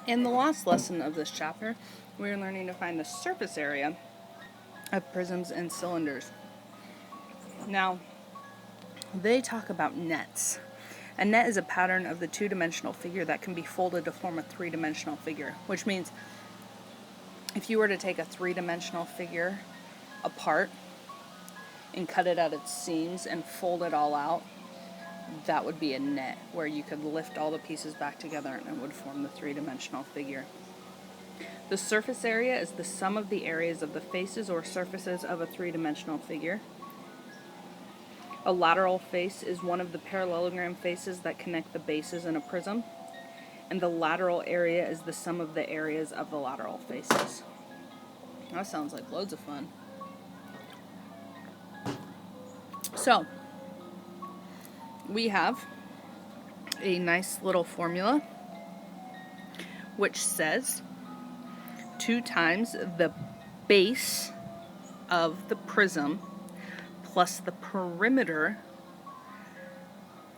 In the last lesson of this chapter, we are learning to find the surface area of prisms and cylinders. Now, they talk about nets. A net is a pattern of the two-dimensional figure that can be folded to form a three-dimensional figure, which means if you were to take a three-dimensional figure apart and cut it at its seams and fold it all out, that would be a net, where you could lift all the pieces back together and it would form the three-dimensional figure. The surface area is the sum of the areas of the faces or surfaces of a three-dimensional figure. A lateral face is one of the parallelogram faces that connect the bases in a prism, and the lateral area is the sum of the areas of the lateral faces. That sounds like loads of fun. So, we have a nice little formula which says 2 times the base of the prism plus the perimeter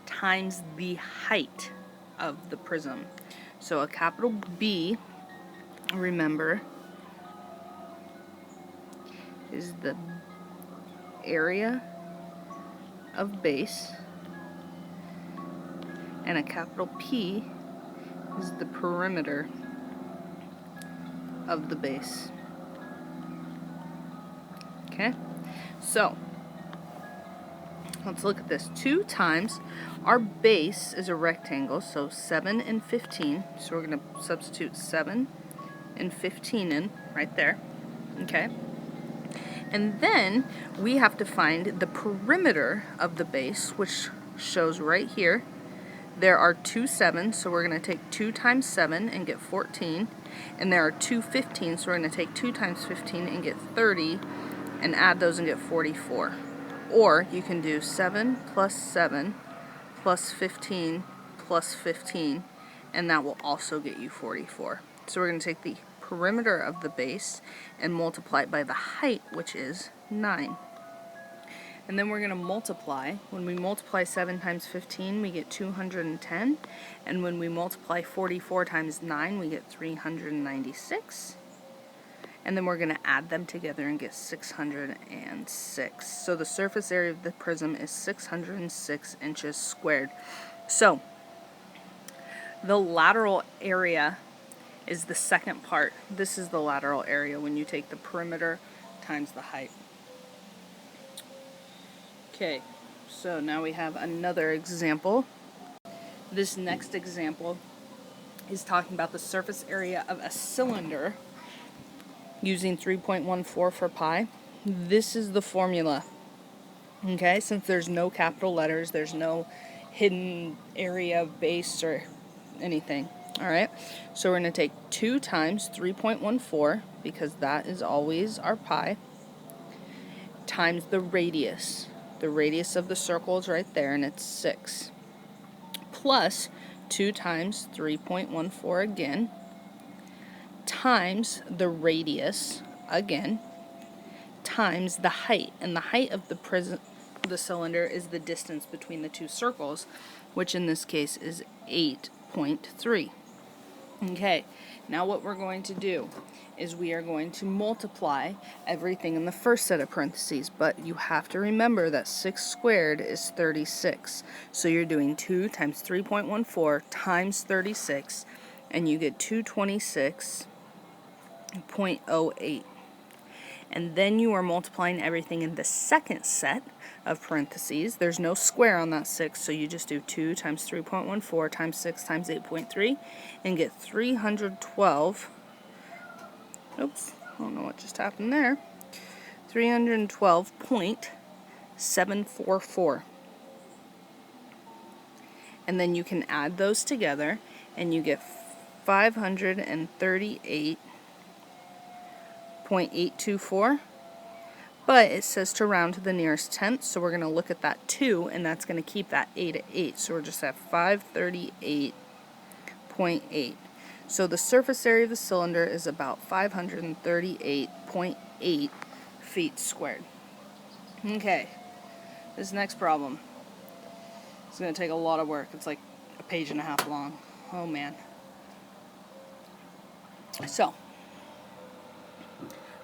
times the height of the prism. So a capital B, remember, is the area of base, and a capital P is the perimeter of the base. Okay? So, let's look at this. 2 times our base is a rectangle, so 7 and 15. So we're going to substitute 7 and 15 in right there. Okay? And then we have to find the perimeter of the base, which shows right here. There are 2 7s, so we're going to take 2 times 7 and get 14. And there are 2 15s, so we're going to take 2 times 15 and get 30, and add those and get 44. Or you can do 7 plus 7 plus 15 plus 15, and that will also get you 44. So we're going to take the perimeter of the base and multiply it by the height, which is 9. And then we're going to multiply. When we multiply 7 times 15, we get 210. And when we multiply 44 times 9, we get 396. And then we're going to add them together and get 606. So the surface area of the prism is 606 inches squared. So the lateral area is the second part. This is the lateral area when you take the perimeter times the height. Okay, so now we have another example. This next example is talking about the surface area of a cylinder using 3.14 for pi. This is the formula. Okay, since there's no capital letters, there's no hidden area of base or anything. Alright, so we're going to take 2 times 3.14, because that is always our pi, times the radius. The radius of the circle is right there, and it's 6. Plus 2 times 3.14 again, times the radius again, times the height. And the height of the cylinder is the distance between the two circles, which in this case is 8.3. Okay, now what we're going to do is we are going to multiply everything in the first set of parentheses, but you have to remember that 6 squared is 36. So you're doing 2 times 3.14 times 36, and you get 226.08. And then you are multiplying everything in the second set of parentheses. There's no square on that 6, so you just do 2 times 3.14 times 6 times 8.3 and get 312. Oops, I don't know what just happened there. 312.744. And then you can add those together and you get 538.824. But it says to round to the nearest tenth, so we're going to look at that 2, and that's going to keep that 8 at 8. So we're just at 538.8. So the surface area of the cylinder is about 538.8 feet squared. Okay, this next problem is going to take a lot of work. It's like a page and a half long. Oh man. So,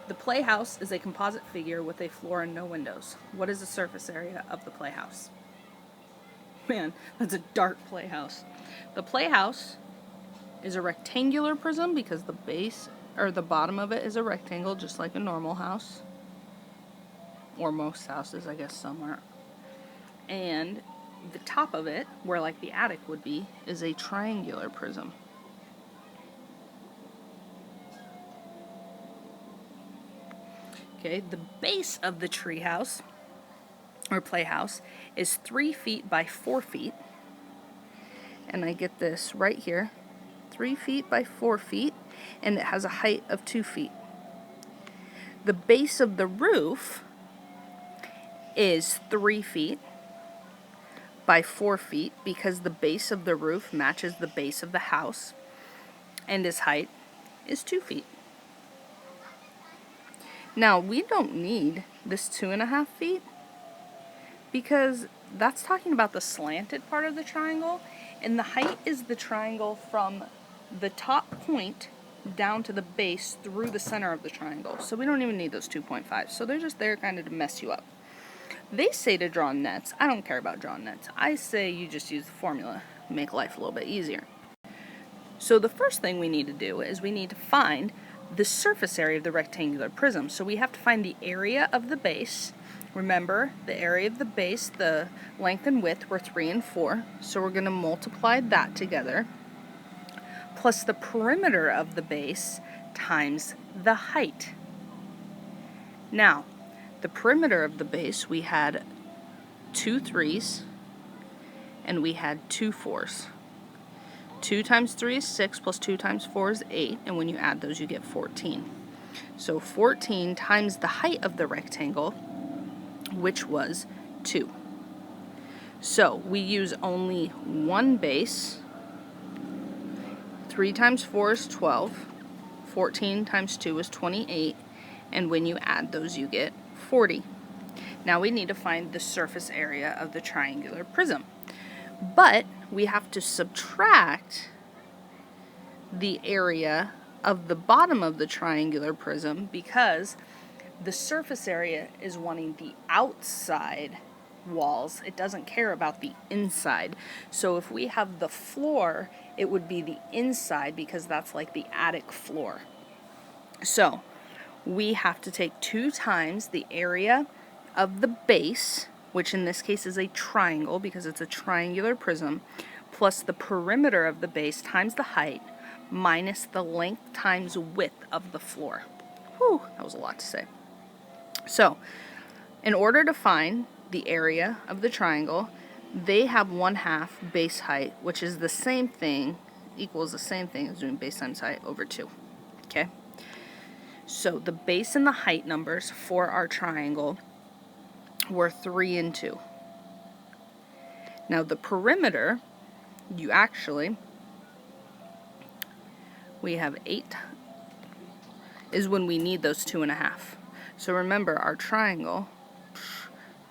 the playhouse is a composite figure with a floor and no windows. What is the surface area of the playhouse? Man, that's a dark playhouse. The playhouse is a rectangular prism because the base or the bottom of it is a rectangle, just like a normal house, or most houses, I guess some are. And the top of it, where like the attic would be, is a triangular prism. Okay, the base of the treehouse or playhouse is 3 feet by 4 feet. And I get this right here, 3 feet by 4 feet, and it has a height of 2 feet. The base of the roof is 3 feet by 4 feet because the base of the roof matches the base of the house, and its height is 2 feet. Now, we don't need this 2.5 feet because that's talking about the slanted part of the triangle, and the height is the triangle from the top point down to the base through the center of the triangle. So we don't even need those 2.5. So they're just there kind of to mess you up. They say to draw nets. I don't care about drawing nets. I say you just use the formula, make life a little bit easier. So the first thing we need to do is we need to find the surface area of the rectangular prism. So we have to find the area of the base. Remember, the area of the base, the length and width were 3 and 4. So we're going to multiply that together, plus the perimeter of the base times the height. Now, the perimeter of the base, we had 2 3s and we had 2 4s. 2 times 3 is 6, plus 2 times 4 is 8, and when you add those you get 14. So 14 times the height of the rectangle, which was 2. So we use only one base. 3 times 4 is 12. 14 times 2 is 28, and when you add those you get 40. Now we need to find the surface area of the triangular prism. But we have to subtract the area of the bottom of the triangular prism because the surface area is wanting the outside walls. It doesn't care about the inside. So if we have the floor, it would be the inside because that's like the attic floor. So we have to take 2 times the area of the base, which in this case is a triangle because it's a triangular prism, plus the perimeter of the base times the height, minus the length times width of the floor. Whew, that was a lot to say. So, in order to find the area of the triangle, they have 1/2 base height, which is the same thing, equals the same thing as doing base times height over 2. Okay? So, the base and the height numbers for our triangle were 3 and 2. Now the perimeter, we have 8, is when we need those 2.5. So remember our triangle,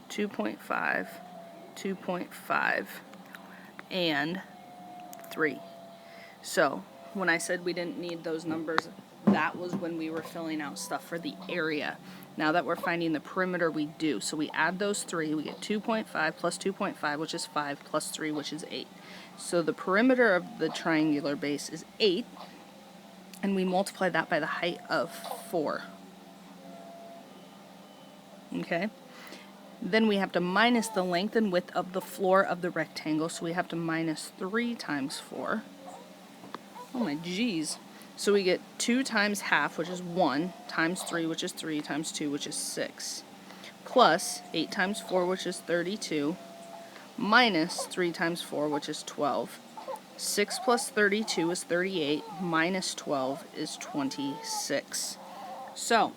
2.5, 2.5, and 3. So when I said we didn't need those numbers, that was when we were filling out stuff for the area. Now that we're finding the perimeter, we do. So we add those 3, we get 2.5 plus 2.5, which is 5, plus 3, which is 8. So the perimeter of the triangular base is 8, and we multiply that by the height of 4. Okay? Then we have to minus the length and width of the floor of the rectangle, so we have to minus 3 times 4. Oh my geez. So we get 2 times half, which is 1, times 3, which is 3, times 2, which is 6, plus 8 times 4, which is 32, minus 3 times 4, which is 12. 6 plus 32 is 38, minus 12 is 26. So,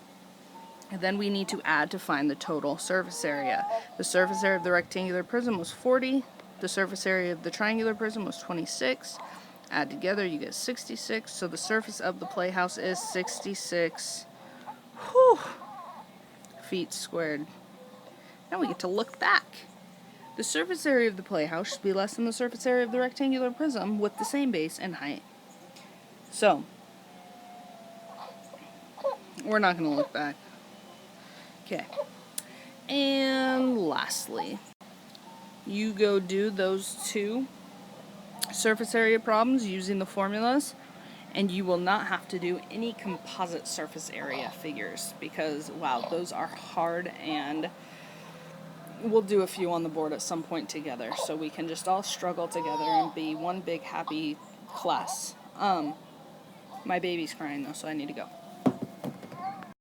then we need to add to find the total surface area. The surface area of the rectangular prism was 40, the surface area of the triangular prism was 26. Add together, you get 66. So the surface of the playhouse is 66 feet squared. Now we get to look back. The surface area of the playhouse should be less than the surface area of the rectangular prism with the same base and height. So, We're not going to look back. Okay. And lastly, you go do those 2 surface area problems using the formulas, and you will not have to do any composite surface area figures because, wow, those are hard, and we'll do a few on the board at some point together so we can just all struggle together and be one big happy class. My baby's crying though, so I need to go.